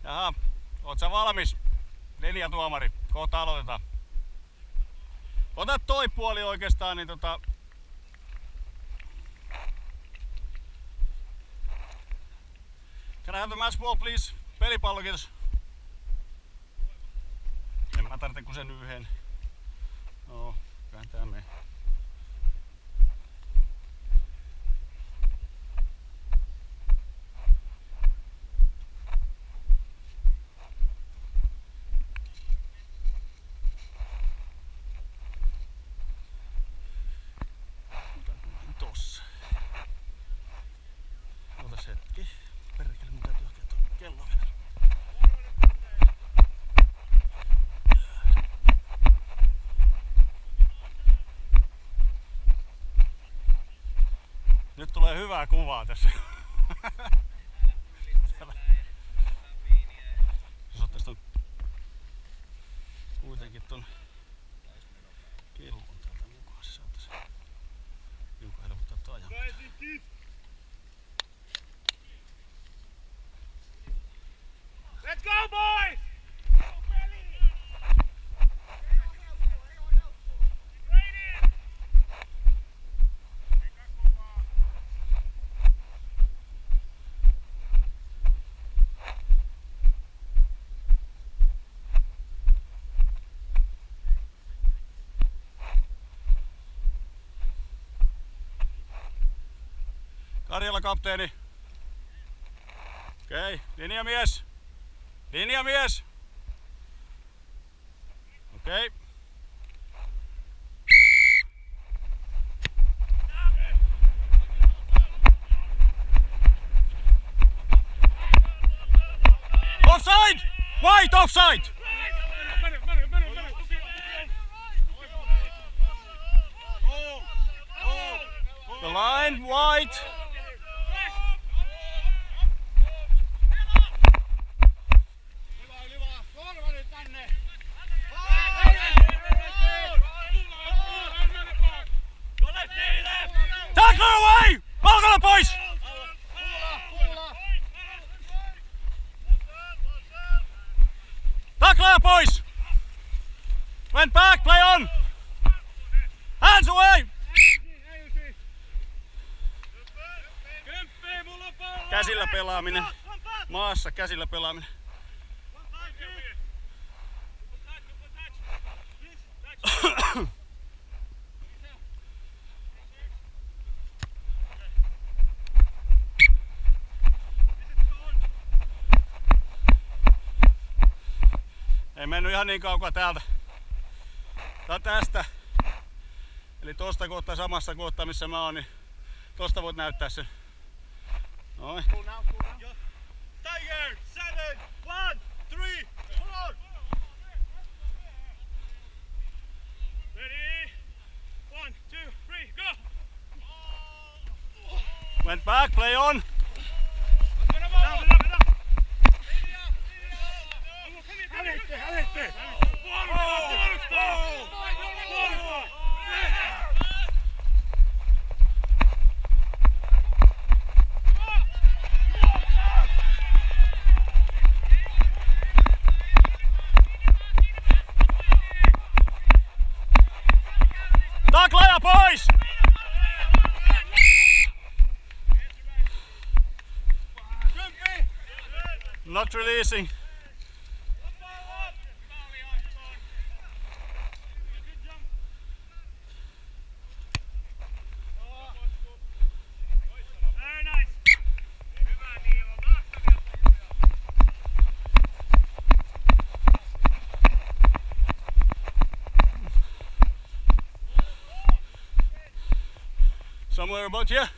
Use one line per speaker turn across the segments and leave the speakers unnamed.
Jaha, oot sä valmis? Linjatuomari, kohta aloitetaan. Ota toi puoli oikeastaan, niin Can I have the match ball, please? Pelipallo, kiitos. En mä tarvitse kuin sen yhden. No, kääntää me. Tossa. Otas hetki. Perkele, mun täytyy hakea tuon kello vielä. Nyt tulee hyvää kuvaa tässä. Jos ottais ton kuitenkin ton kellon täältä mukaan, se saatais hiukan helpottaa tuo ajan.
Let's go, boys!
Karjala kapteeni. Okei, linjamies. Linjamies. Okei. Offside! White offside! The line, white. Tackler away! Palkalla pois! Tackler pois! Went back, play on! Hands away! Käsillä pelaaminen. Maassa käsillä pelaaminen. Ei mennyt ihan niin kaukaa täältä. Tää on tästä. Eli tosta kohtaa samassa kohtaa missä mä oon, niin tosta voit näyttää sen. Noin.
Tiger, 7, 1, 3, 4. Ready? 1, 2, 3, go!
Went back, play on. Taklaja pois! Not releasing.
Very nice.
Somewhere about here.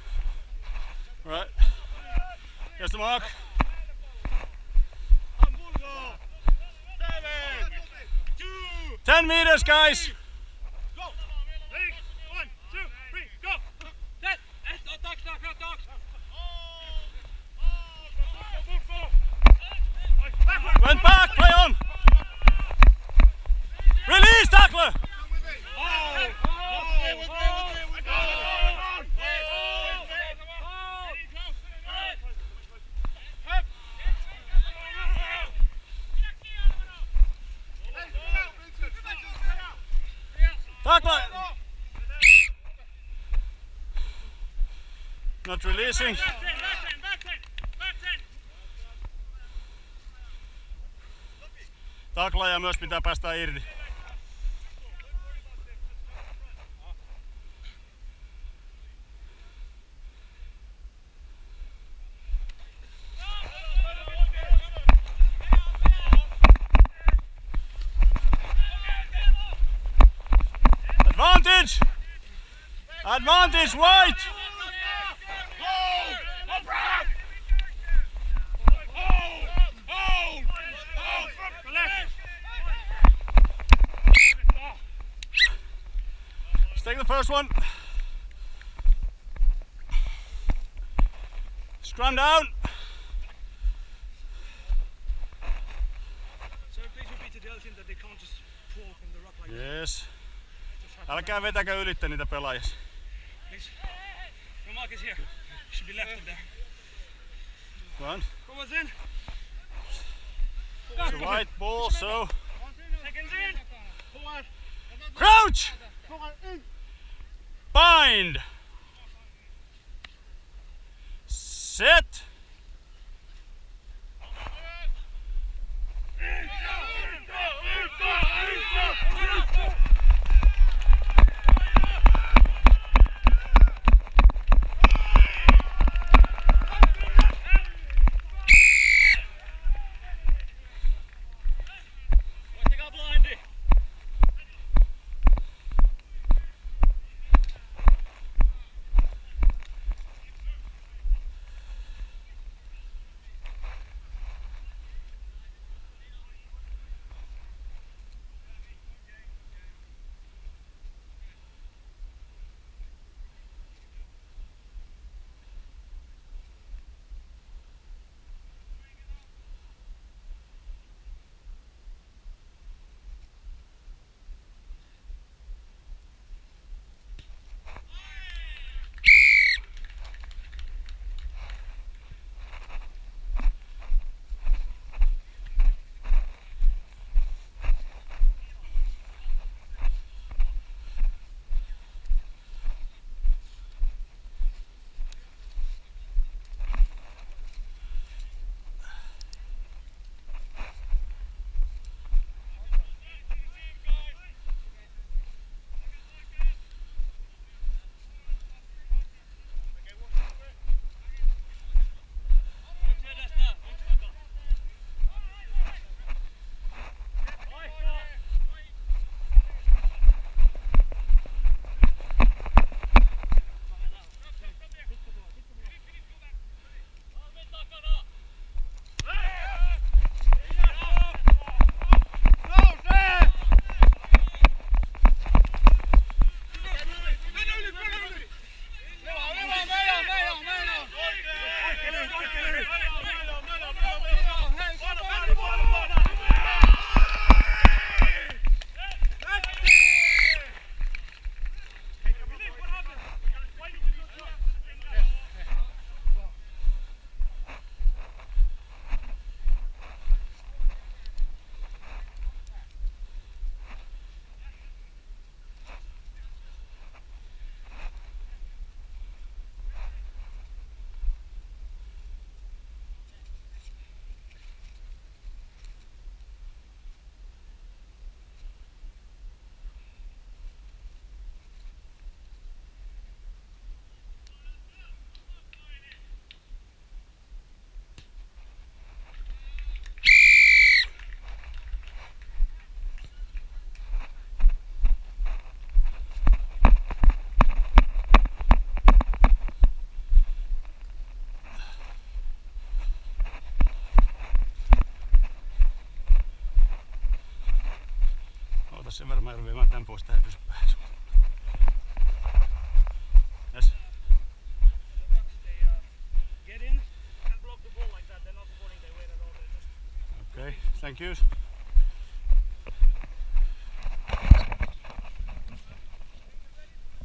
Right. Here's the mark. 10 meters, guys.
Go. Ready? 1, 2, 3, go. Set.
Went back, play on. Release, tackler. not releasing. Taklaaja myös pitää päästä irti. Advantage! Advantage, White! Let's take the first one. Scrum down.
So please repeat to the other team that they can't just pull from the rock like that.
Yes. Älkää vetäkö ylitte niitä pelaajia.
Please. Your mark is here. Should be left of there.
Go on.
Forwards in.
It's a white ball, so
Seconds in. Forward.
crouch! Bind! Set!
Voittakaa blindi.
Sen verran mä joudun viemään tän pois, tää ei pysy päässä. Yes.
Get in and block the ball like that. They're not supporting their weight at all. They're just
Okay, thank you.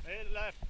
Hey, left.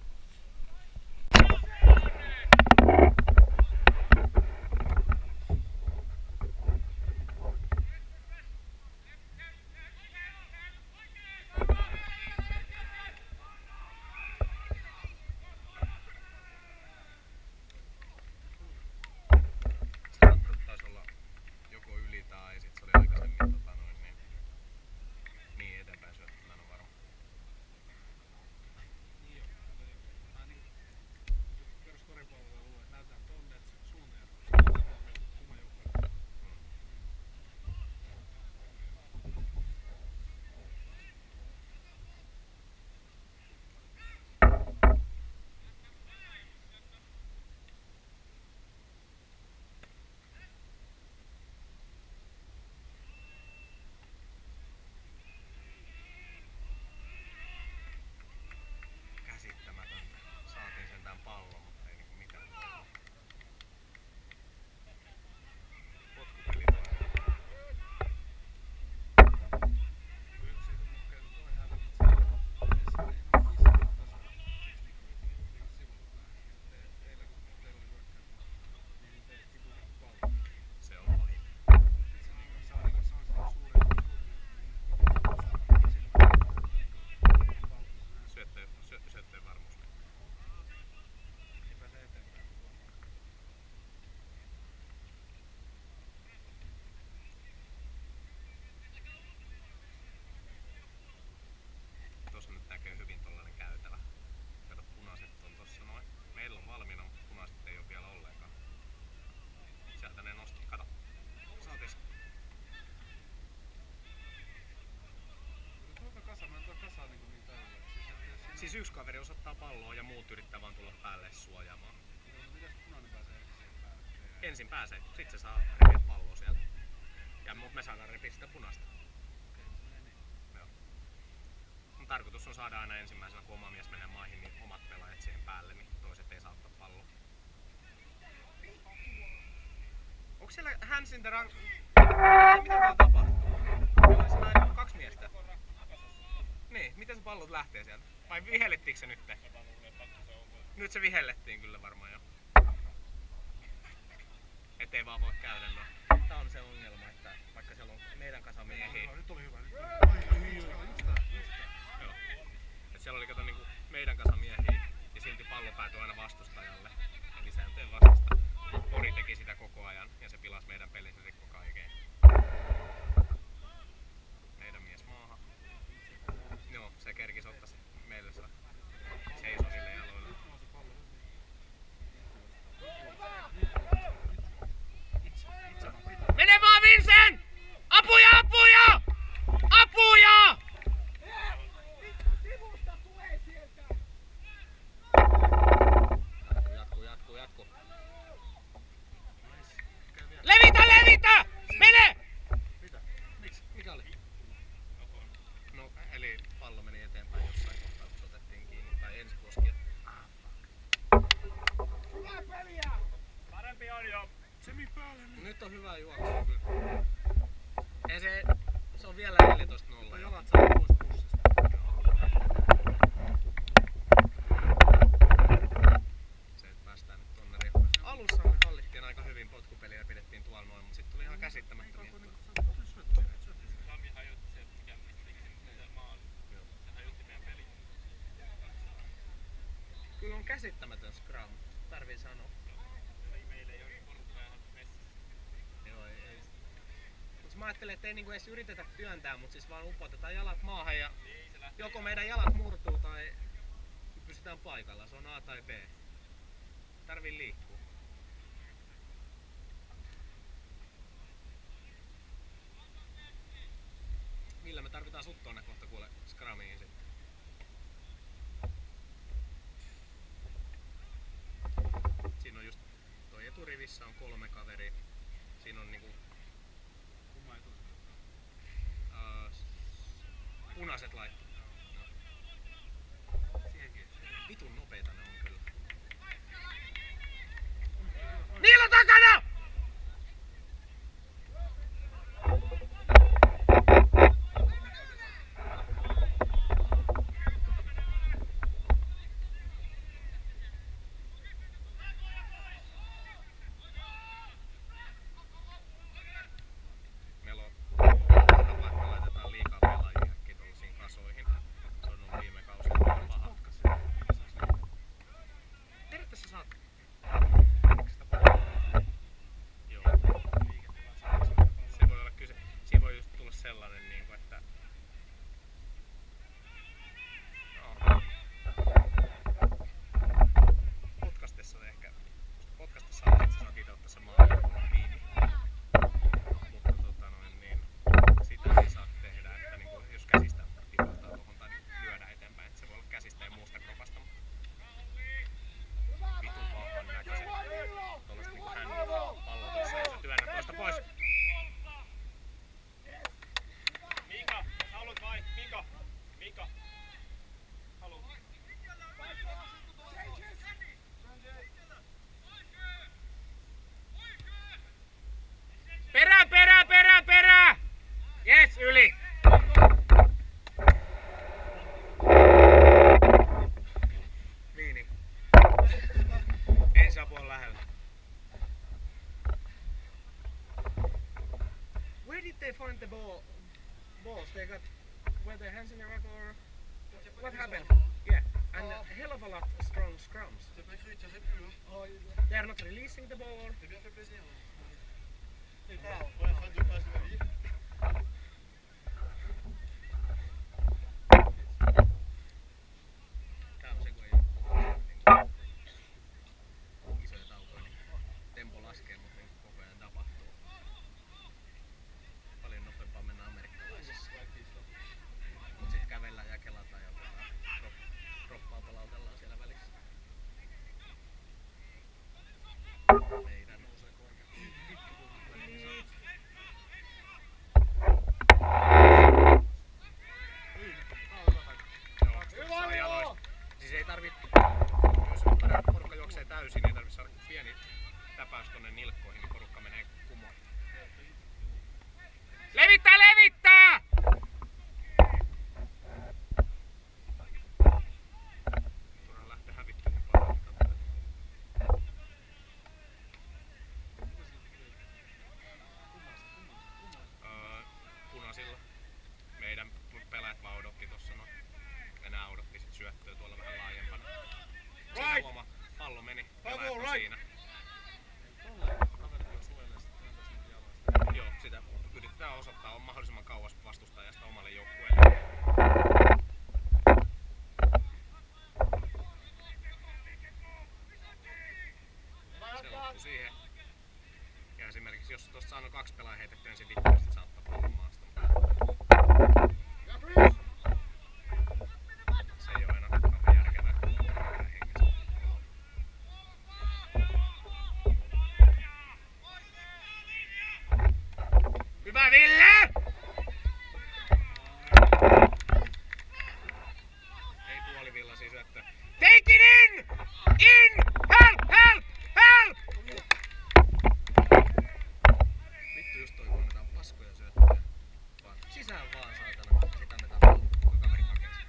yksi kaveri osoittaa palloa ja muut yrittää vaan tulla päälle suojaamaan. Ensin pääsee, sit se saa repiä palloa sieltä. Ja me saadaan repiä sitä punaista. Joo. Tarkoitus on saada aina ensimmäisenä, kun oma mies menee maihin, niin omat pelaajat siihen päälle, niin toiset ei saa ottaa palloa. Onko siellä hands in the run? Mitä täällä tapahtuu? Meillä on 2 miestä. Niin, miten se pallot lähtee sieltä? Vai vihellettiinkö se nyt? Nyt se vihellettiin kyllä varmaan jo. Ettei vaan voi käydä noin. Tää on se ongelma, että vaikka siellä on meidän kasa miehiä.
Nyt oli hyvä.
Joo. Et siellä oli kato niinku meidän kasa miehiä ja silti pallo päätyi aina vastustajalle. Eli sääntöjen vastasta. Pori teki sitä koko ajan ja se pilasi meidän pelin, se rikko kaiken. Meidän mies maahan. Joo, se kerkis ottaa se meille se seiso niille jaloille. Mene vaan Vincent! Apuja, apuja! Apuja! Jatku. Levitä! Mene!
Mitä? Miksi?
Mikä oli? No, eli pallo meni eteenpäin jossain kohtaa, kun se otettiin kiinni. Tai ensi koski.
Parempi on jo. Semi päälle.
Nyt on hyvä juoksu kyllä. Ei se on vielä 14-0.
Jalat saa pois pussista.
Se, että päästään nyt tonne rihmaan. Alussa me hallittiin aika hyvin potkupeliä ja pidettiin tuolla noin, mutta sitten tuli ihan käsittämättömiä.
Sami hajotti se, mikä mistä maali. Se hajotti meidän pelin.
Kyllä on käsittämätön scrum, tarvii sanoa.
Meillä ei ole porukkaa ihan messissä.
Joo, ei. Mut mä ajattelin, että ei niinku edes yritetä työntää, mut siis vaan upotetaan jalat maahan ja joko meidän jalat murtuu tai pysytään paikalla. Se on A tai B. Tarvii liikkua. Millä me tarvitaan sut tonne kohta kuule scrumiin sitten. Siinä on just toi eturivissä on 3 kaveria. Siinä on niinku punaiset laitteet. Vitun nopeita ne on kyllä. Niillä takana! Meillä on me laitetaan liikaa pelaajia äkkiä tollasiin kasoihin. Se on ollut viime kausina paha. Periaatteessa saat. Joo. Se voi olla kyse. Siinä voi just tulla sellainen niinku, että potkastessa ehkä. Potkastessa on, että sä saat itse ottaa se maali kiinni. Mutta niin, sitä ei saa tehdä, että niinku, jos käsistä tipahtaa tuohon tai lyödä eteenpäin, että se voi olla käsistä ja muusta kropasta. Vitun vahvan näköiset. Tuollaiset niinku hännit pallo tossa ja sä työnnät toista pois.
Mika, jos haluat vai? Mika. Haluat.
Perä! Yes, yli! Viini. Ei saa puhua lähellä. Where did they find the balls? They got were their hands in the rack or what happened? Yeah, and a hell of a lot of strong scrums. They are not releasing the ball. Tää on se, kun ei isoja taukoja, niin tempo laskee, mutta koko ajan tapahtuu. Paljon nopeampaa mennä amerikkalaisessa. Mut sit kävellään ja kelataan ja droppaa tonne nilkkoihin, niin porukka menee kumoon. Levittää, levittää! Turhaan lähtee hävittämään paljon. Punaisilla. Meidän pelaajat vaan odotti tossa noin. Ja nää odotti sit syöttöä tuolla vähän laajempana. Siinä huoma, pallo meni. Pelaajat on siinä. Joo, sitä yritetään osoittaa on mahdollisimman kauas vastustajasta omalle joukkueelle. Se loppui siihen. Ja esimerkiksi jos tuosta saanut 2 pelaajaa heitettyä, niin se vittu sit saattaa pallon maasta. Se ei oo aina kauhean järkevää. Hyvä Ville! Ei puolivillaisia syöttöä. Take it in! In! Help! Help! Help! Vittu just toi kun annetaan paskoja syöttöjä. Vaan sisään vaan saatana. Sit annetaan pallo. Kaveri hakee sen.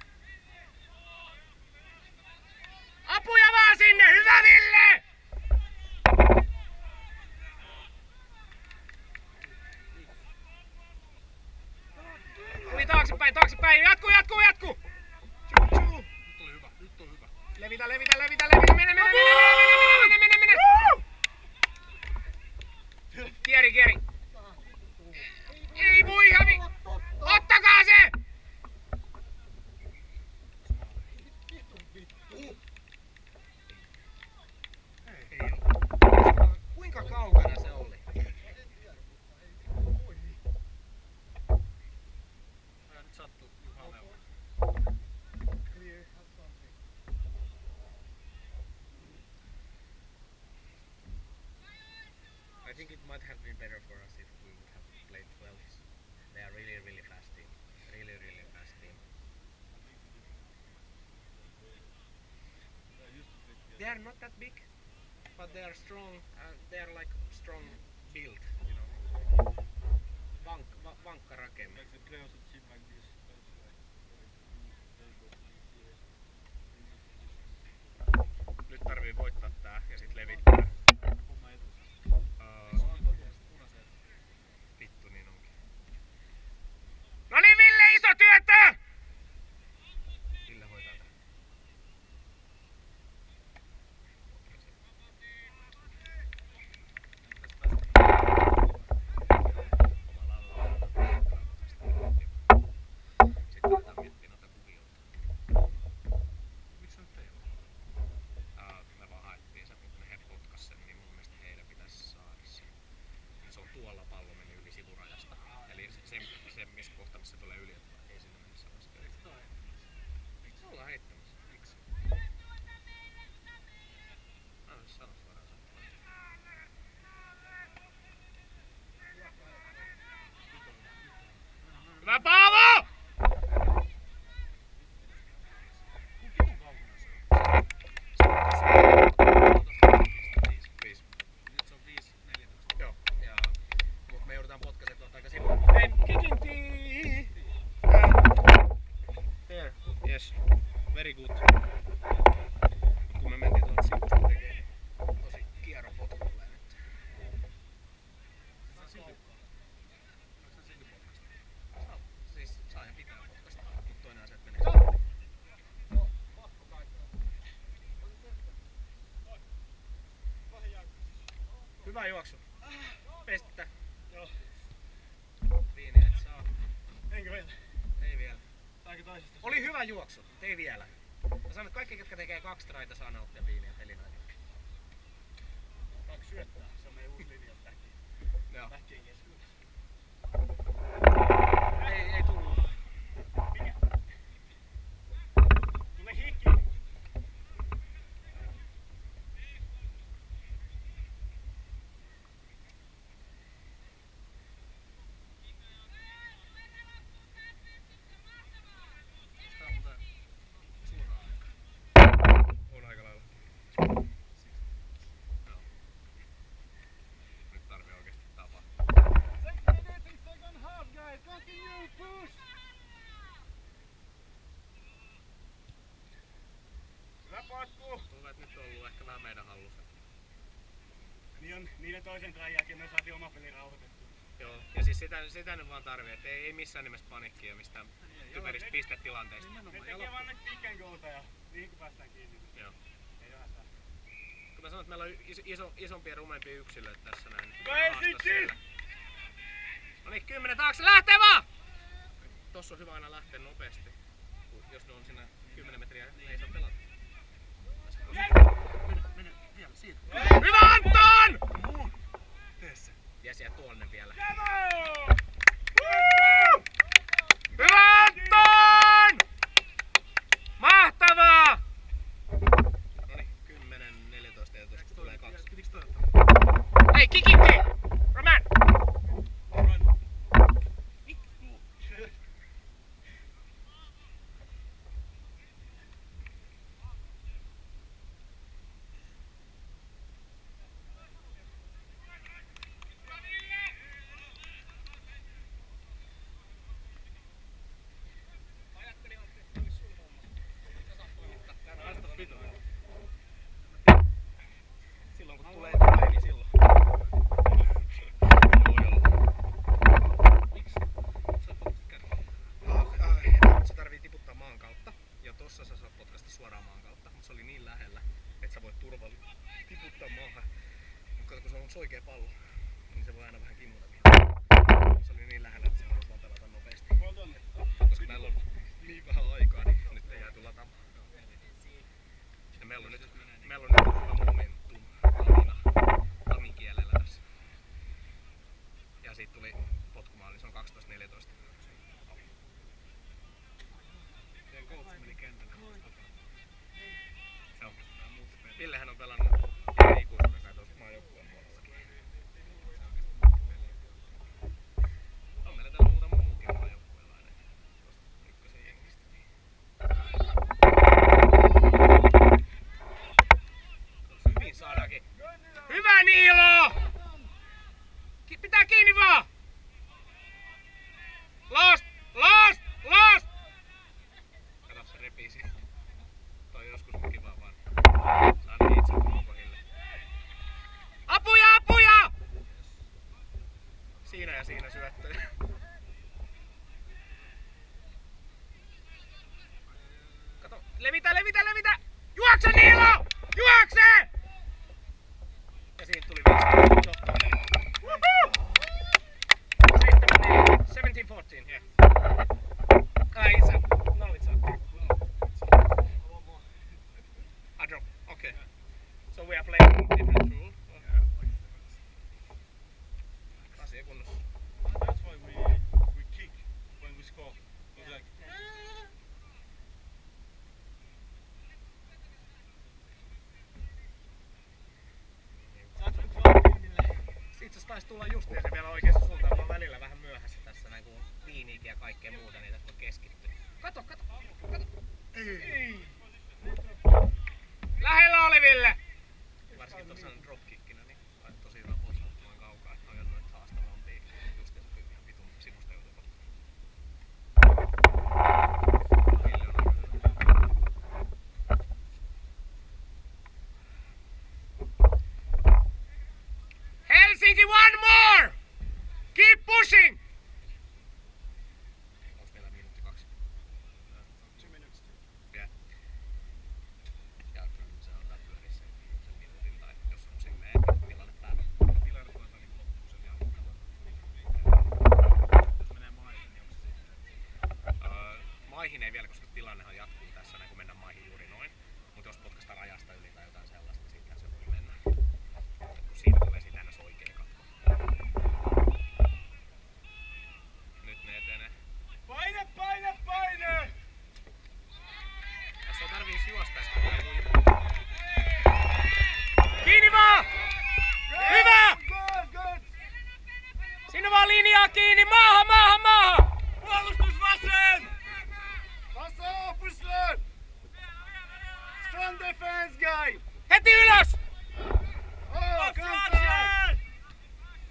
Apuja vaan sinne! Hyvä Ville! Tuli taaksepäin, taaksepäin! Jatkuu, jatkuu, jatkuu! Nyt oli hyvä, nyt on hyvä. Levitä, levitä, levitä, levitä! Mene, mene, mene, mene, mene, mene! Kieri, kieri! Ei voi hävi! Ottakaa se! Ei oo. Kuinka kaukana se oli? Nyt sattuu Juha Leua. I think it might have been better for us if we would have played 12s. They are really, really fast team. Really, really fast team. They are not that big, but they are strong. They are like strong build, you know. Vankka rakenne. Nyt tarvii voittaa tää ja sit levittää. Vittu niin onkin. Noniin Ville, iso työtä! Ville hoitaa tää. Sitten aletaan miettiä noita kuvioita. Miksi se nyt ei ole? Me vaan haettiin sen, mutta he potkas sen, niin mun mielestä heidän pitäisi saada se. Se on tuolla pallo meni yli sivurajasta. Eli se missä kohta, missä tulee yli, että ei sinne mene samasta. Miksi ollaan heittämässä? Miksi? Sano suoraan. Hyvä Paavo! Joo, ja mut me joudutaan potkasemaan tuolta aika sivuun. Hei, kikinti! There, yes, very good. Mut kun me mentiin tuolta sivusta tekee tosi kierro potkulle nyt. Siis saa ja pitää potkasta, mut toinen asia, että menee. Hyvä juoksu. Pestettä. Joo. Viiniä et saa.
Enkö vielä?
Ei vielä.
Saanko toisesta?
Oli hyvä juoksu, mutta ei vielä. Mä sanon, että kaikki, jotka tekee 2 traita, saa nauttia viiniä pelin aikana.
2 syöttää. Se on meidän uusi linja.
Joo.
Päkkien keskuudessa.
Ei tullut.
Mikä? Tule hiki.
On aika lailla.
sen toisen tran jälkeen me saatiin oma peli rauhoitettua.
Joo, ja siis sitä nyt vaan tarvii, että ei missään nimessä panikkia mistään typeristä pistetilanteista.
Me tekee vaan nyt pick and golta ja niin kun päästään kiinni.
Joo.
Ei hätää.
Kun mä sanon, että meillä on isompia ja rumempia yksilöitä tässä näin.
Go Helsinki!
No niin, 10 taakse, lähtee vaan! Tossa on hyvä aina lähteä nopeasti. Jos ne on siinä 10 metriä, ne ei saa pelata.
Mene vielä siitä.
Hyvä Anton!
Tee se.
Ja siellä tuollainen vielä. Hyvä Anton! Mahtavaa! Noniin, 10, 14, 14, tulee 2.
Pitikö toi?
Hei, kikitti! Roman! Silloin kun tulee tulee, niin silloin. Miksi? Sä potkasit kärkeen. Se tarvii tiputtaa maan kautta. Ja tossa sä saat potkasta suoraan maan kautta. Mutta se oli niin lähellä, että sä voit turvallisesti tiputtaa maahan. Mutta kun se on oikea pallo, niin se voi aina vähän kimmuta. Se oli niin lähellä, että sä voit vaan pelata nopeasti. Koska meillä on niin vähän aikaa, niin nyt ei jääty lataamaan. Ja meillä on nyt hyvä momentum tamin kielellä tässä. Ja siitä tuli potkumaali, se on 12-14.
Teidän coach meni kentälle.
Joo. Villehän on pelannut ikuisuuden tuossa maajoukkueen puolellakin. On meillä täällä muutama muukin maajoukkueelainen tuosta ykkösen jengistä. Hyvin saadaankin. Hyvä Niilo! Pitää kiinni vaan! Lost! Lost! Lost! Kato se repii siinä. Toi joskus on kiva vaan. Saa ne itse kohille. Apuja! Apuja! Siinä ja siinä syöttöjä. Kato, levitä, levitä, levitä! Juokse Niilo! Juokse! Ja siitä tuli 15. 17-14, yeah. Now it's up. I drop, okay. So we are playing different rule. Asia kunnossa.
That's why we kick when we score. It's like
Itse asiassa taisi tulla justiin se vielä oikeassa suuntaan, vaan välillä vähän myöhässä tässä näin kun viiniikin ja kaikkea muuta, niin tässä voi keskittyä. Kato, kato, kato! Ei! Lähellä oli Ville! Varsinkin tuossa on dropkickinä, niin tosi hyvä potkumaan kaukaa, että on noita haastavampia justiin se ihan vitun sivusta joutuu Ville on aika hyvä. Helsinki, one more! Keep pushing! Onks meillä minuutti 2?
2 minutes.
Yeah. Ja kyllä se on tää pyörii sen minuutin tai jos on silleen tilanne päällä.
Tilanne tulee niin loppuun sen jälkeen. Jos menee maihin, niin onko se sitten?
Maihin ei vielä, koska tilannehan jatkuu tässä näin kun mennään maihin juuri noin. Mut jos potkastaan rajasta yli tai jotain sellaista, niin sittenhän se voi mennä. Et kun siitä tulee siitä ennäs oikein katko. Nyt ne etenee.
Paine, paine, paine!
Tässä ei tarvii juosta, kun tulee lujaa. Kiinni vaan! Hyvä!
Good, good!
Sinne vaan linjaa kiinni! Maahan, maahan, maahan!
Puolustus vasen! Vasa opuslen! Strong defense guy!
Heti ylös!
Oh, contact!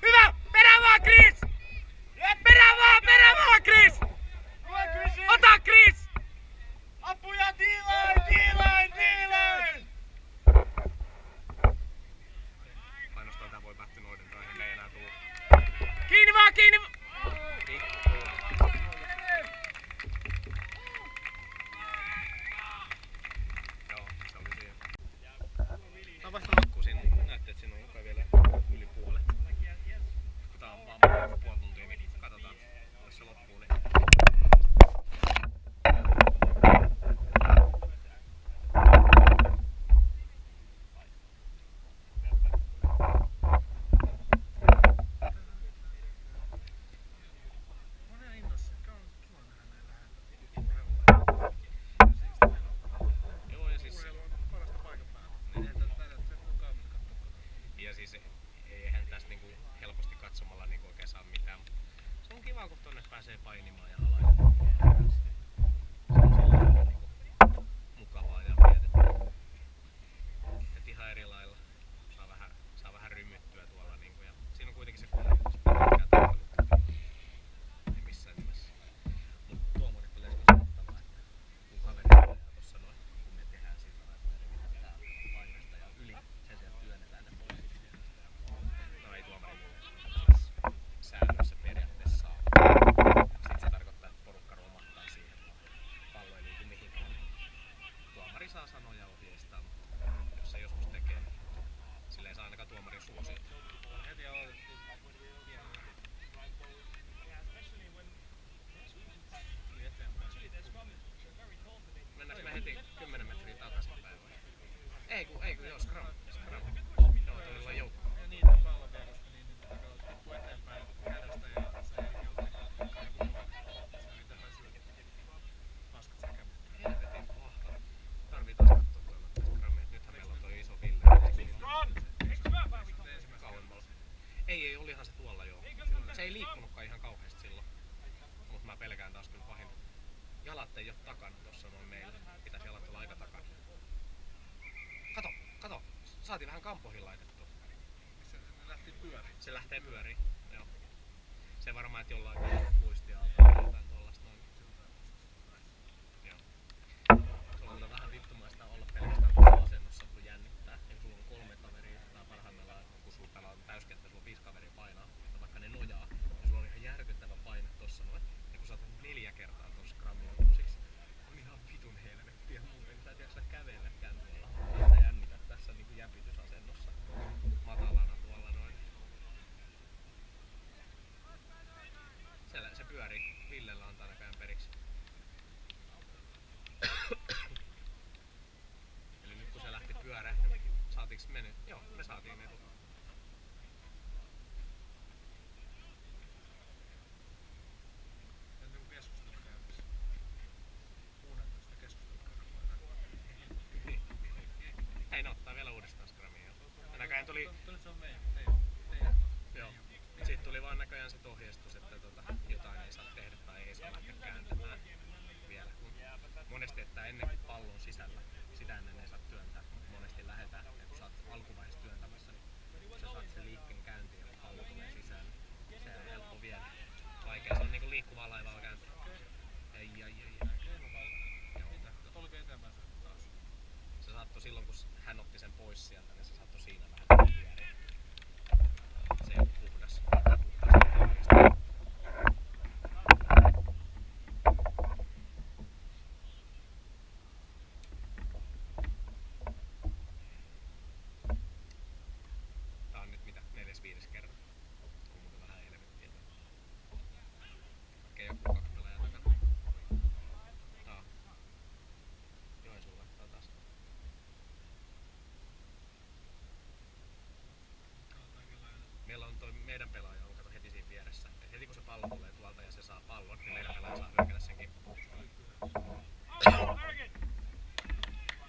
Hyvä! Perään vaan, Chris! Perään vaan, Chris! Ota, Chris!
Apuja, D-line, D-line, D-line!
Ainoastaan tää voi päättyä noiden ei liikkunutkaan ihan kauheasti silloin. Mut mä pelkään taas kyllä pahin. Jalat ei oo takana tossa noin meillä. Pitäis jalat olla aika takana. Kato! Saatiin vähän kampoihin laitettua.
Se lähti pyöriin.
Se lähtee pyöriin. Joo. Se varmaan, että jollain luistia altaa jotain tuollaista noin. Joo. Sulla on vähän vittumaista olla pelkästään tuossa asennossa, kun jännittää. Ja kun sulla on 3 kaveria, tai parhaimmillaan kun sulla pelaa täyskenttä, sulla on 5 kaveria painaa, ja vaikka ne nojaa, niin sulla on ihan järkyttävä paine tossa noin. Ja kun sä oot 4 kertaa tuossa grammin uusiksi, on ihan vitun helvettiä muuten, niin sä et jaksa kävelläkään tuolla. Sä jännität tässä niinku jäpitysasennossa matalana tuolla noin. Se pyörii. Villellä antaa näköjään periksi. Eli nyt kun se lähti pyörään, saatiinko me nyt? Joo, me saatiin etu.
Ennen kuin keskustelu käynnissä. Kuunneltu sitä keskustelua.
Hei, ne ottaa vielä uudestaan skramia. Näköjään tuli...
Nyt se on teidän.
Joo. Siitä tuli vaan näköjään sit ohjeistus, että jotain ei saa tehdä tai ei saa lähteä kääntämään vielä. Monesti, että ennen kuin pallo on sisällä, sitä ennen ei saa työntää. Monesti lähdetään, ja kun sä oot alkuvaiheessa työntämässä, niin kun sä saat sen liikkeen käyntiin ja kun pallo tulee sisään, niin se on helppo viedä. Vaikea, se on niinku liikkuvaa laivaa kääntää. Ei.
Olko eteenpäin taas?
Se saattoi silloin, kun hän otti sen pois sieltä, niin se saattoi siinä vähän pyöriä. Se ei ole puhdas. Tää on nyt mitä? 4.5. kerta. On muuten vähän helvettiä. Vaikka joku 2 pelaajaa takana. Joensuun laittaa taas. Meillä on toi meidän pelaaja on kato heti siinä vieressä. Et heti kun se pallo tulee tuolta ja se saa pallon, niin meidän pelaaja saa hyökätä sen kimppuun.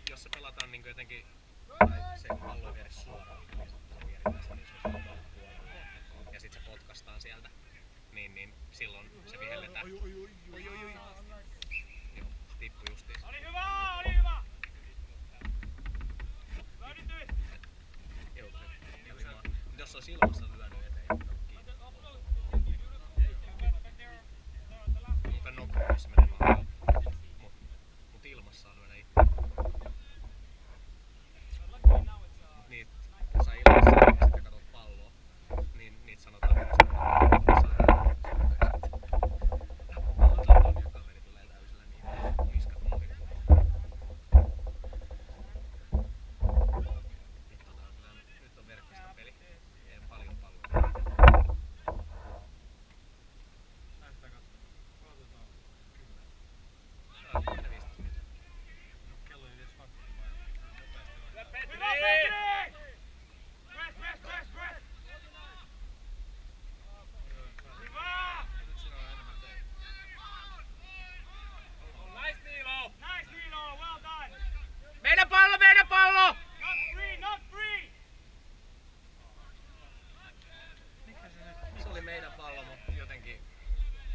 Jos se pelataan niin jotenkin, tai se pallo ei viedä suoraan, niin se viedetään se niin sanotusti puolella. Ja sit se potkastaan sieltä, niin silloin se vihelletään. Joo, tippu justiis.
Oli hyvä!
Joo, se oli maa. Jos olisi ilmassa lyönyt eteen, ei ottanut kiinni. Mutta nokkuissa menee maahan. Mut ilmassa saa lyödä itse. Niitä saa ilmassa ja sitten katot palloa. Niin niitä sanotaan, että ja kaveri tulee täysillä niin niskat muuten. Nyt on verkkista peli. Ei ole paljon palloa.
Lähdetään katsomaan. Odotetaan 10.
Saa 10-15 minuuttia.
Kello ei edes fakti vaan nopeasti.
Petri! Hyvä!
Nyt siinä on enemmän teitä.
Nice Nilo! Well done!
Meidän pallo!
Not free!
Se oli meidän pallo, mutta jotenkin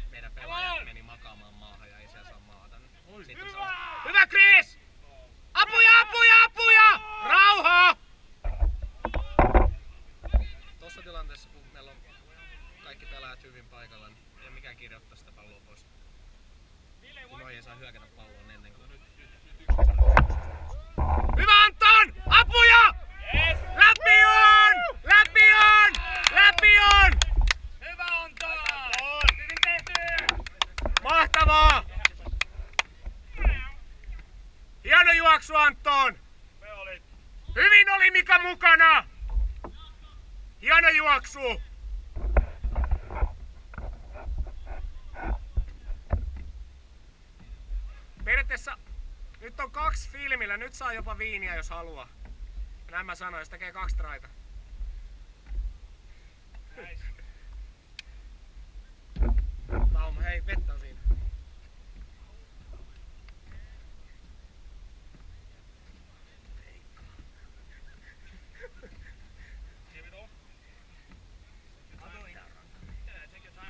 meidän pelaajat meni makaamaan maahan ja ei siellä saa maata. Sitten hyvä Chris! Apuja! Rauhaa! Tossa tilanteessa, kun meillä on kaikki pelaajat hyvin paikalla, niin ei mikään kirjoittaa sitä palloa pois. Kun noi ei saa hyökätä palloon ennen kuin... Hyvä Anton! Apuja!
Yes!
Läpi on!
Hyvä Anton! Hyvin tehty!
Mahtavaa! Hieno juoksu Anton!
Me oli.
Hyvin oli Mika mukana! Hieno juoksu! Periaatteessa nyt on 2 filmillä, nyt saa jopa viiniä jos haluaa. Näin mä sanoin, jos tekee 2 traita. Lauma, hei, vettä on siinä.
Give it off. Take your time.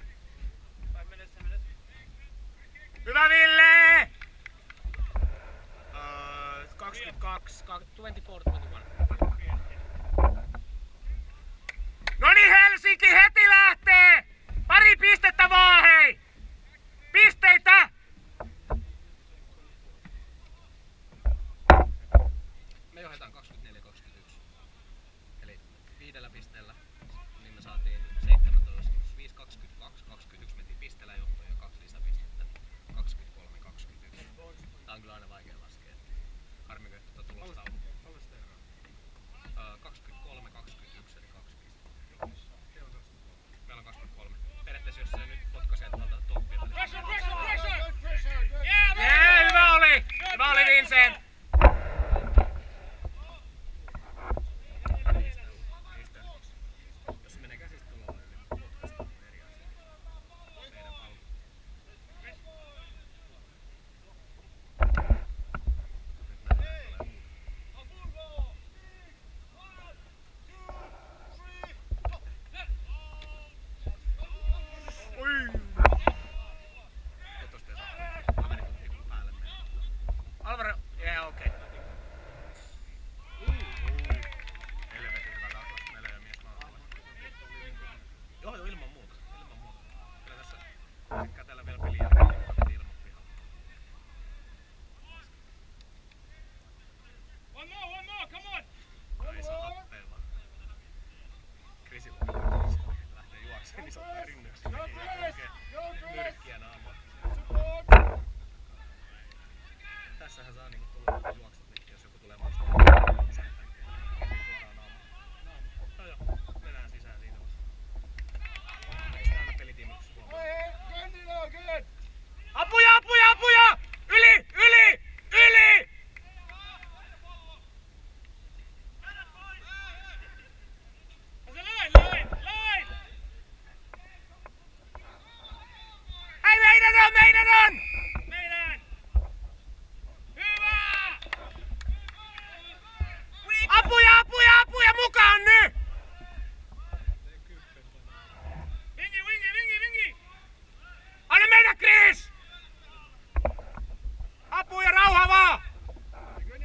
Meidän on! Meidän! Hyvä! Apuja, apuja, apuja mukaan nyt! Vingi, vingi, vingi, vingi! Anna mennä, Chris! Apuja, rauha vaan!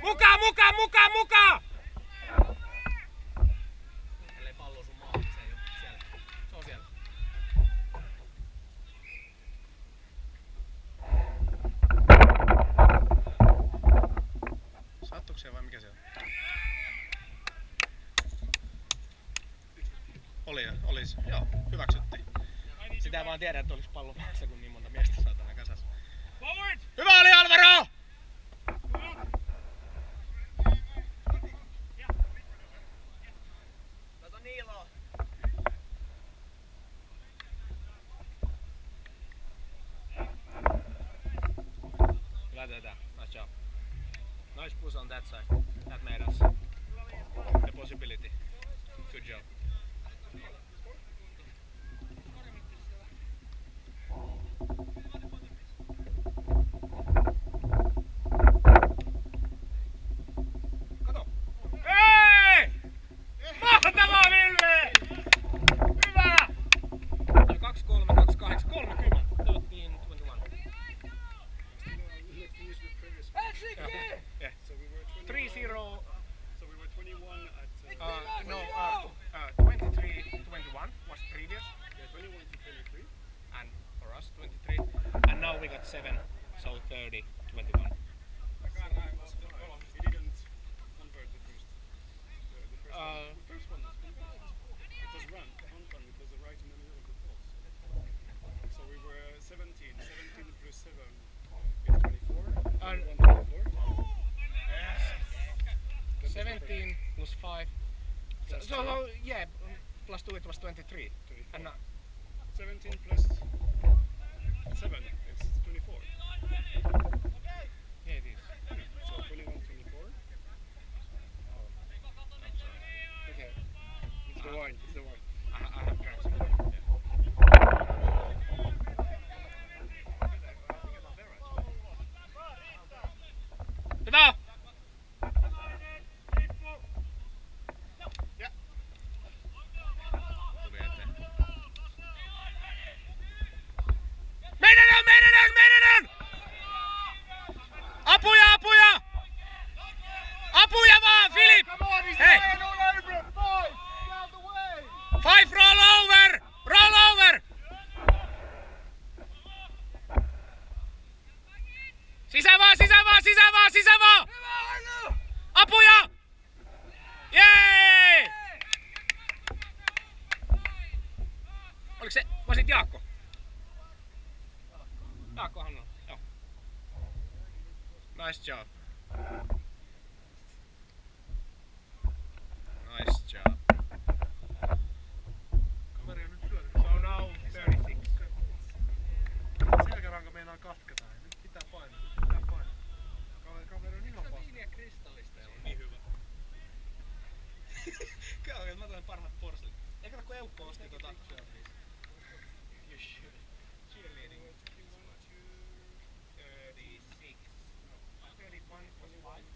Mukaan, mukaan, mukaan, mukaan! Ellei pallo sun maahan, se ei oo siellä. Se on siellä. Sattuksia vai mikä se on? Olis. Joo, hyväksyttiin. Sitä ei vaan tiedä, että olis pallo maassa, kun niin monta miestä saatana kasassa. Hyvä oli, Alvaro! Nice job. Nice push on that side. That made us the possibility. Good job. Kato! Hei! Mahtavaa, Ville! Hyvä! 2-3, 2-8, 30. 3-0.
So we were 21 at...
23-21 was previous.
Yeah, 21 to 23.
And for us 23. And now we got 7, so 30-21.
We didn't convert the first. The first one was pretty bad. It was run. It was right in the middle of the post. So we were 17 plus 7 is 24. 21 24.
17 plus 5.
Plus
So,
2.
yeah, plus 2 it was 23.
24.
And
17 plus 7 it's 24.
yeah, it is.
So 21 24.
Okay.
It's the wine. It's the wine.
I have drank some. Yeah. Hyvä! Meidän on! Apuja, apuja! Apuja vaan, Filip! Hei! 5 roll over! Roll over! Sisään vaan, sisään vaan, sisään vaan, sisään vaan! Apuja! Jee! Oliko se, vasit Jaakko? Jaakkohan on, joo. Nice job. Nice job.
Kaveri on nyt syönyt.
So now 36.
Selkäranka meinaa katketa. Nyt pitää painaa. Kaveri on ihan paska.
Viiniä kristallista ja
Niin hyvä.
Kauan, mä toin parhaat porselit. Ei kato kun Eukko osti tota... Cheerleading. 36. 31 plus 5.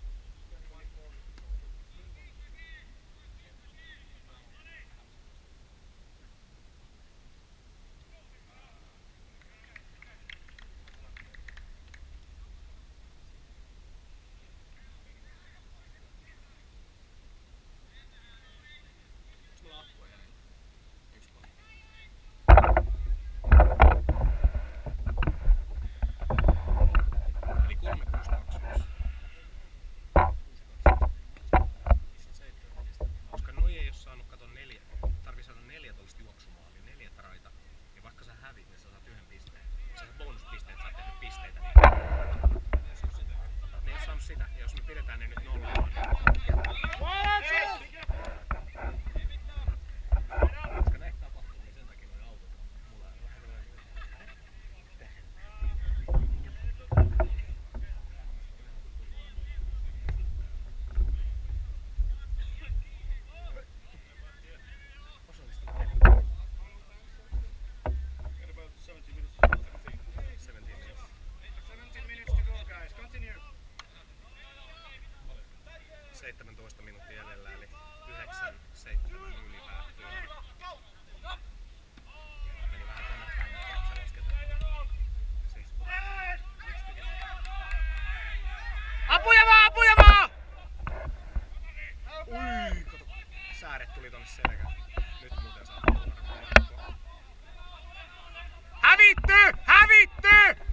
Hävitty! Hävitty!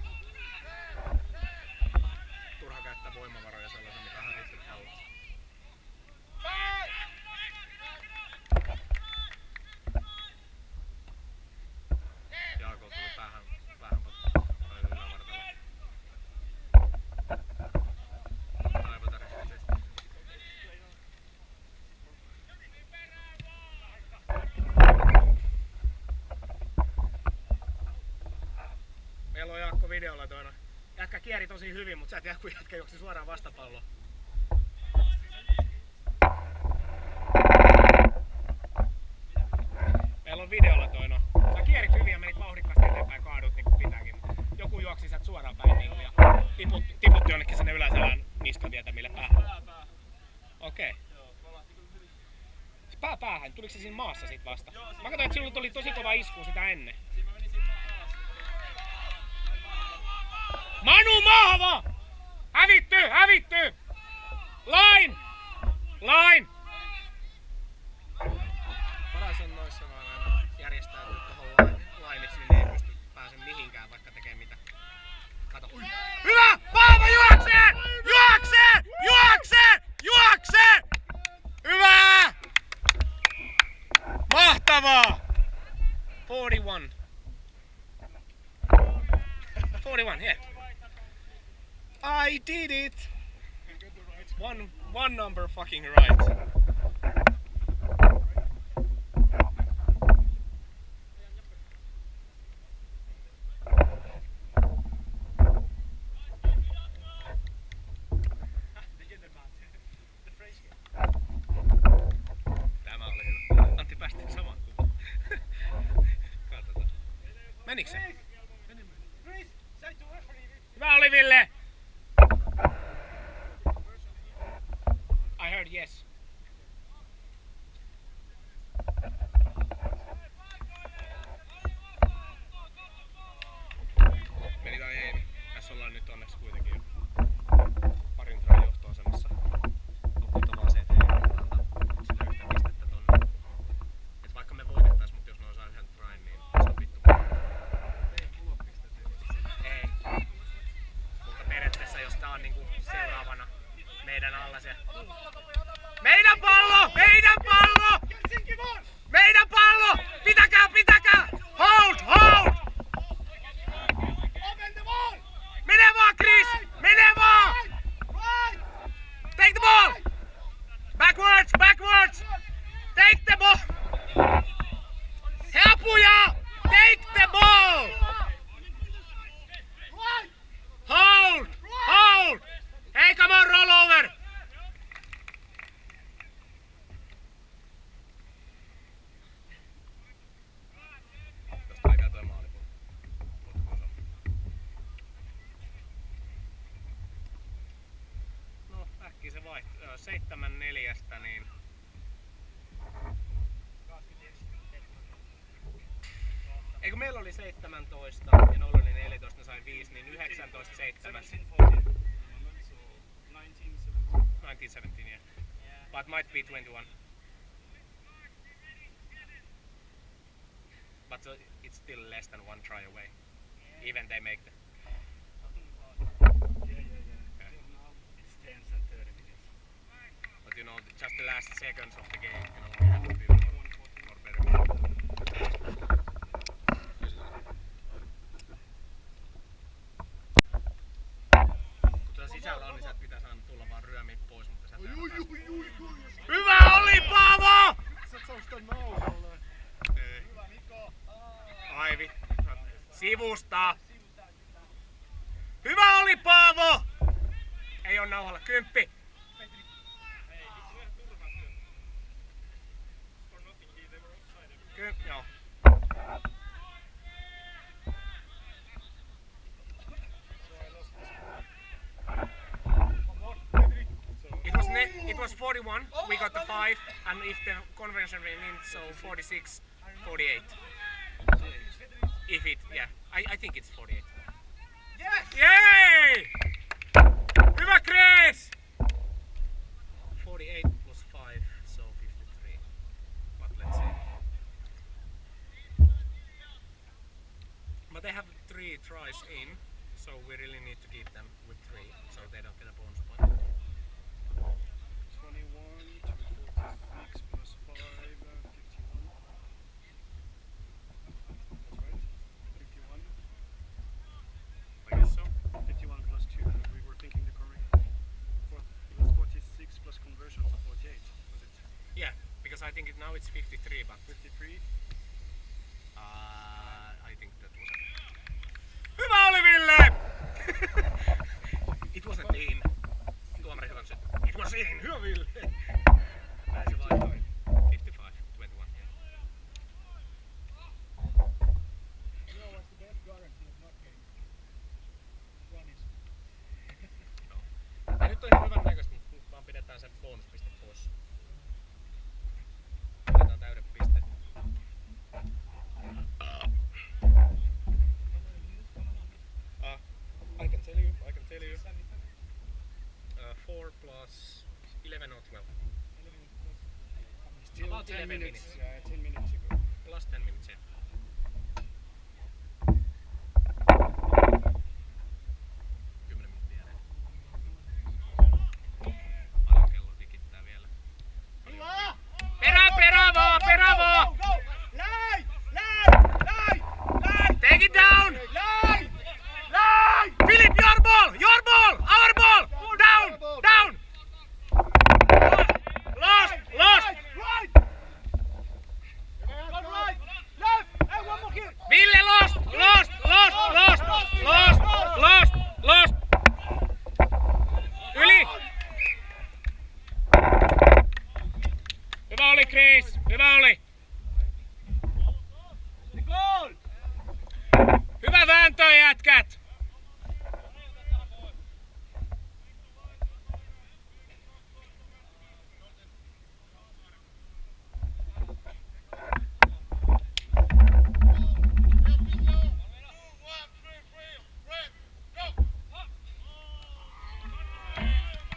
Turha käyttää voimavaroja sellaisen, mitä on hävitty pallo. Jaakko tuli päähän ylävartalo. Aivan tarkasti. Meillä on Jaakko videolla toina. Jätkä kieri tosi hyvin, mutta sä et Jaakko jätkä juoksi suoraan vastapalloon. Meillä on videolla toina. Sä kierit hyvin ja menit vauhdikkaasti eteenpäin, kaadut niin kuin pitääkin. Joku juoksi sieltä suoraan päin niin ja tiputti jonnekin sinne yläselän niskatietä mille päähän. Okei. Päähän. Tuliko se siinä maassa sit vasta? Mä katsoin, että sinulla tuli tosi kova isku sitä ennen. Manu maahan vaan! Hävitty! Hävitty! Line! Line! Paras on noissa vaan aina järjestäytyy tohon lineiksi, niin ne ei pysty pääse mihinkään vaikka tekee mitä. Kato. Hyvä! Paavo juoksee! Juoksee! Juoksee! Juoksee! Hyvä! Mahtavaa! 41. 41, yeah. I did it! One number fucking right. Tämä oli hyvä. Antti, päästiin samaan kuvaan. Katsotaan. Menikö se? Hyvä oli, Ville! I heard yes. Meni tai ei. Tässä ollaan nyt onneksi kuitenkin parin tran johtoasemassa. Lopulta vaan se, ettei antaa sille yhtä pistettä tonne. Et vaikka me voitettais, mut jos noin saa yhden train, niin se on vittu. Ei. Mutta periaatteessa jos tää on niinku seuraavana meidän alla se. Meidän pallo! Meidän pallo! Meidän pallo! Pitäkää! Pitäkää! Hold! Hold! Mene vaan, Chris! Mene vaan! Take the ball! Backwards! Backwards! Take the ball! Helpuja! Take the ball! Hold! Hold! Hey, come on, roll over! Tästä ei toi maali. No, äkkiä se vaihtuu. 7-4, niin... Eikö meillä oli 17 ja noilla oli 14, ne sai 5, niin 19-7. 1917, yeah. But might be 21. But it's still less than one try away. Even they make the...
It's 10s and 30 minutes.
But you know, just the last seconds of the game, you know, we have to be more better. Kun tuossa sisällä on, niin sieltä pitää saada tulla vaan ryömiä pois, mutta sieltä ei päästä. Hyvä oli, Paavo! Ai vittu. Sivusta! Hyvä oli, Paavo! Ei oo nauhalla. 10. Joo. It was 41, we got the 5, and if the conversion rate means so 46, 48. If it, yeah, I think it's 48. Yes! Yay! Hyvä, Chris! 48 plus 5, so 53. But let's see. But they have points in, so we really need to keep them with 3, so they don't get a bonus point.
21 to 46 plus 5, 51. That's right. 51.
I guess so.
51 plus 2. We were thinking the correct. It was 46 plus conversion, so 48. Was it
Yeah, because I think now it's 53, but
53?
I think that was Hyvä oli, Ville! It wasn't in. Tuomari hyväksy. It was in. Hyvä, Ville! Näin se vaihtoi. 55, 21. Yeah. Ja nyt on ihan hyvän näköistä, mutta nyt vaan pidetään sen bonuspiste pois. Otetaan täydet pisteet. I can tell you. 4 plus 11 or 12.
Still
About
10
11
minutes.
minutes.
Yeah, 10 minutes ago.
Plus 10 minutes, yeah. 10 minuuttia jäljellä. Paljon kello tikittää vielä. Peravo! Take it down! Philip, your ball! Our ball! Down! Lost! Ville, lost! Yli! Hyvä oli, Chris! Hyvä oli! Hyvä vääntö, jätkät!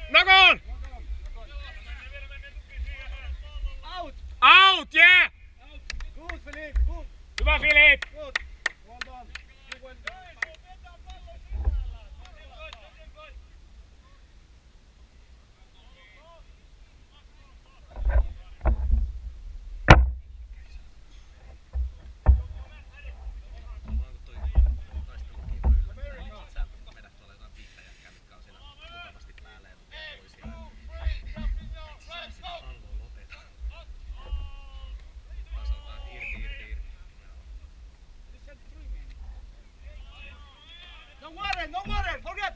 Knock on! Out, yeah!
Good, Philippe. Good.
Hyvä, Filip!
Good. Well done. You went
Onko toi taistelukiipa yllä? Sä vedät tuolla jotain piittäjäkkää, mitkä on siinä mukavasti päällä ja tukee toisiaan. Sitä palloa lopeta. Vaan sanotaan irti.
No worry. Forget.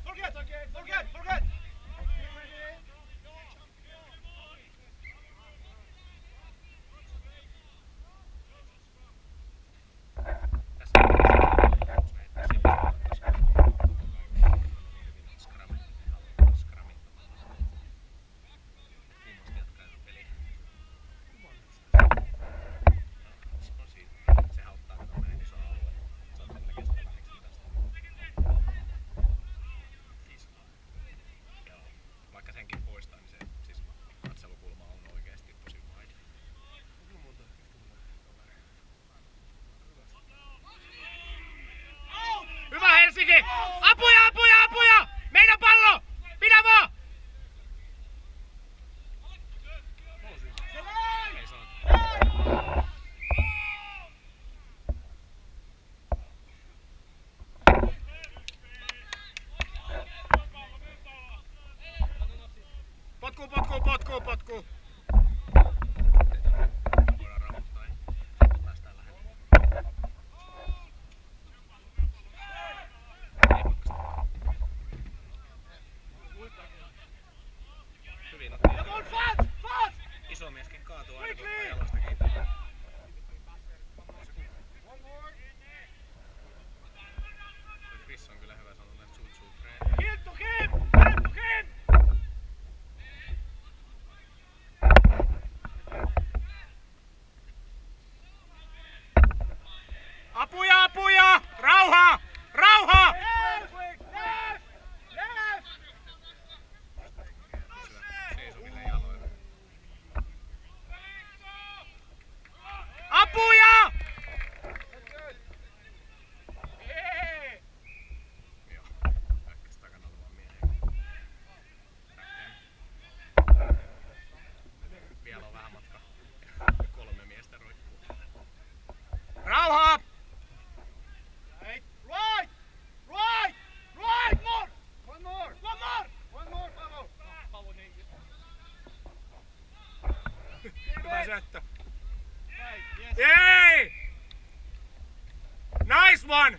Nice one!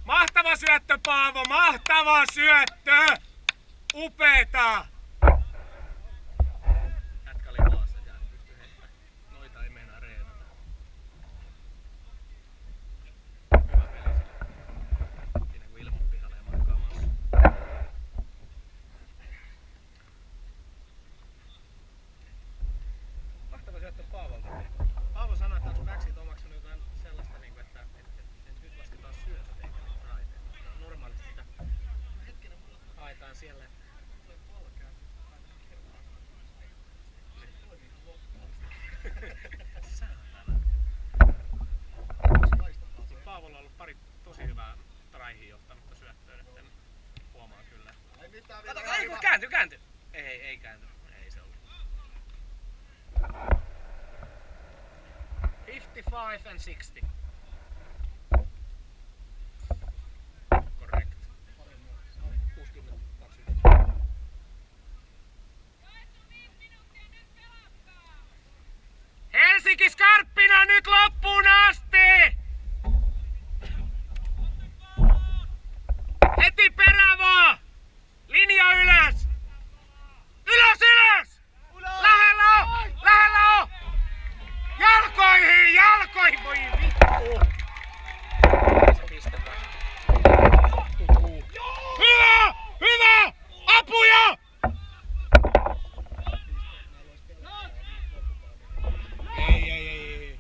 Mahtava syöttö, Paavo! Mahtava syöttö! Upeeta! Jätkä oli maassa siellä, pystyi heittämään. Noita ei meinaa reenata. Hyvä peli sillä. Siinä kun ilman pihalle ja markkaa maassa. Mahtava syöttö Paavolta. Paavo sanoi, että onko backsit omaksunut jotain sellaista, että nyt lasketaan syötöt eikä niitä raiteita. Normaalisti sitä haetaan siellä. Saatana. Paavolla on ollut pari tosi hyvää traihin johtanutta syöttöä nyt huomaa kyllä. Kato, käänty! Ei käänty. Ei se ollut. 55 and 60. Correct. 60-20. Helsinki Skarppina nyt loppuun asti! Heti perään vaan! Linja ylös! Ylös! Lähellä on! Jalkoihin! Voi vittu! Se pistetään. Hyvä! Apuja! Ei.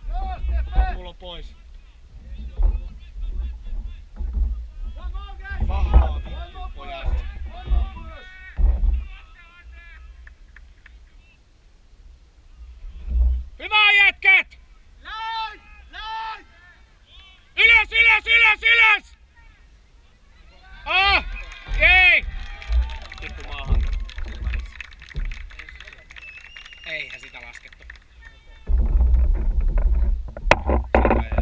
Mulla on pois. Vahvaa vittu, pojat. Hyvä jätkät! Ylös! Ei! Tippu maahan. Eihän sitä laskettu.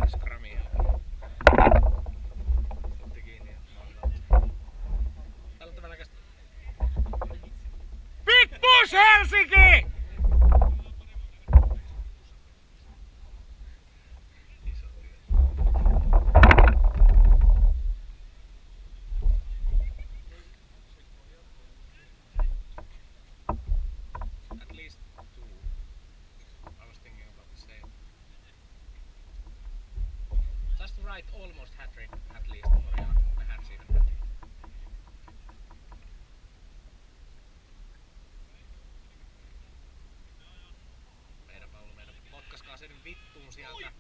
Skramia. Otti kiinni ja aloittava näköistä. Big push Helsinki! Almost hat-trick at least for you. Perhaps even hat-trick. Meidän pallo. Potkaskaa sen vittuun sieltä.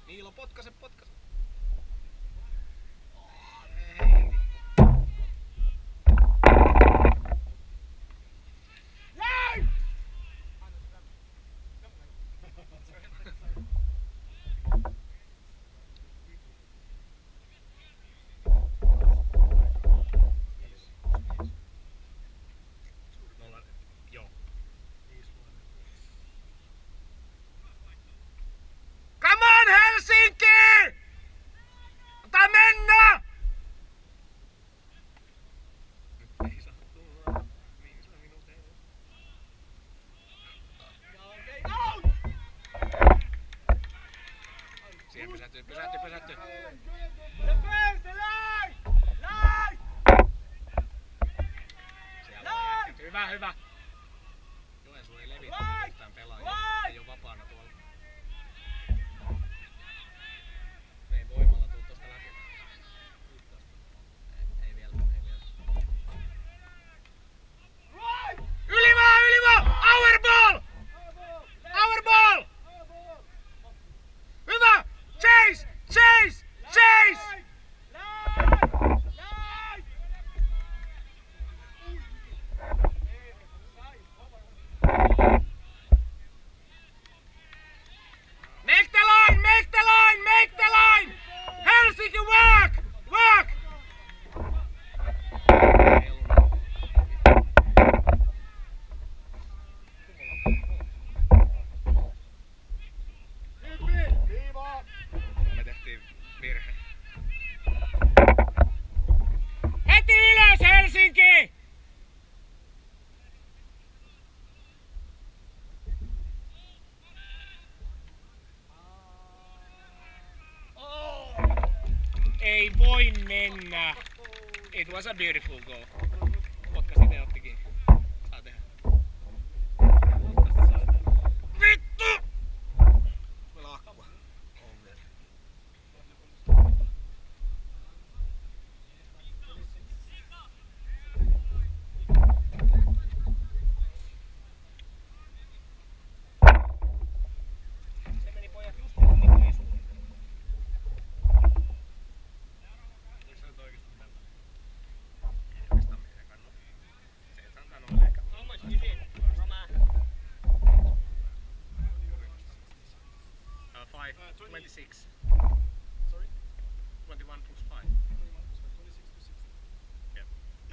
Niilo, potkase. Ei. Come on Helsinki! Ota mennä! Nyt ei saa tulla. Viimeisellä minuuteilla. Siihen pysähtyy. Siellä hyvä. Joensuu ei levitä yhtään pelaajia. Ei oo vapaana tuolla. Ne ei voimalla tuu tosta läpi. Ei vielä. Ylimaa! Our ball! Hyvä! Chase! Ei voi mennä. It was a beautiful goal. Potkasi itse ottikin. Saa tehdä. Vittu! Meillä akkua. On vielä. Se meni pojat just niin isuun.
Oliko se nyt oikeesti tällainen? Ilmeisesti meidän kannalta. Se ei antaa noille ehkä.
How much is it? Roma.
26.
Sorry?
21 plus 5.
26 to 60.
Yep.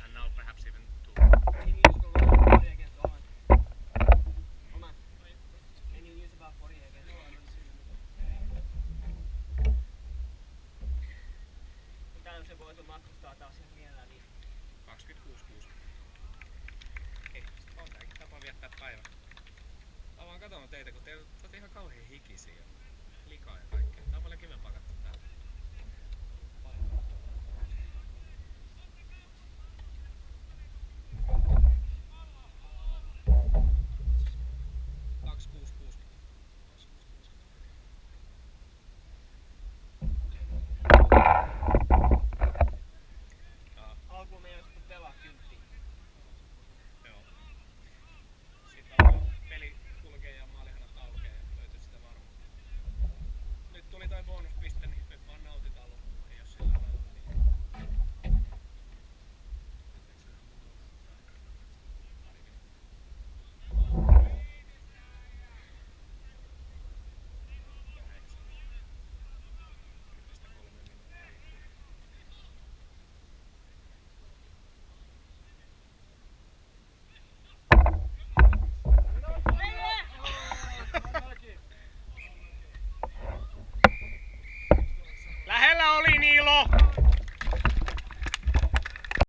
And now perhaps even 2.
Can you use the roll 40 against Oman? Oman, can you use about 40 against Oman? Mitä se voitu matkustaa taas ihan mielellään niin?
26.
Hei, on tääkin tapa viettää päivä. Mä vaan katon teitä, kun te olette ihan kauhean hikisiä. Likaa ja kaikkea. Tää on paljon kivempaa katsoa.